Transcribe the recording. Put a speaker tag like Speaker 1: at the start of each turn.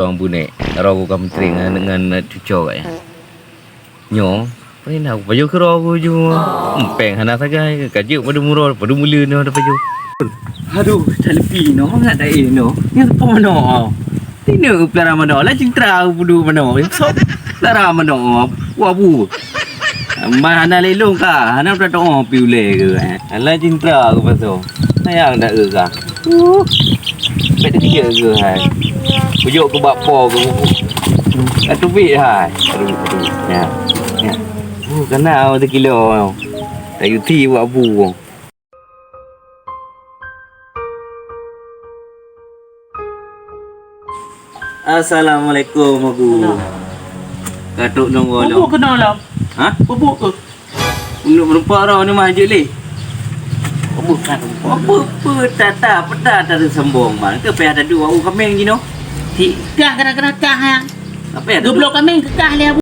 Speaker 1: Orang bunek ragu kam tring dengan cucok ya. Nyo, paling nak baju ke ragu ju. Peng hana sagai kajuk pada murah pada mula no ada baju. Aduh, telepi no ngat dai no. Ni apa mano? Tina pelara mano lah cintra budu mano. So pelara mano. Wabu. Mana lelong ka? Hana dah doa piule ke. Ala cintra aku pasal. Sayang dak ke ka? Baik dia ke hai. Pujuk ke bakpo ke. Atu bit hai. Aduh. Ya. Ya. Kena 1 kilo. Tak yuti buat abu. Assalamualaikum Abu. Katuk nongol.
Speaker 2: Bubuk kena lah.
Speaker 1: Ha?
Speaker 2: Bubuk ke?
Speaker 1: Untuk merupa orang ni masjid le.
Speaker 2: Bukan.
Speaker 1: Apa tata peta tak ada sembong man. Ke pe ada dua kambing gino.
Speaker 2: Kah kena kah yang.
Speaker 1: Apa ya?
Speaker 2: 20 kambing kekah lihat.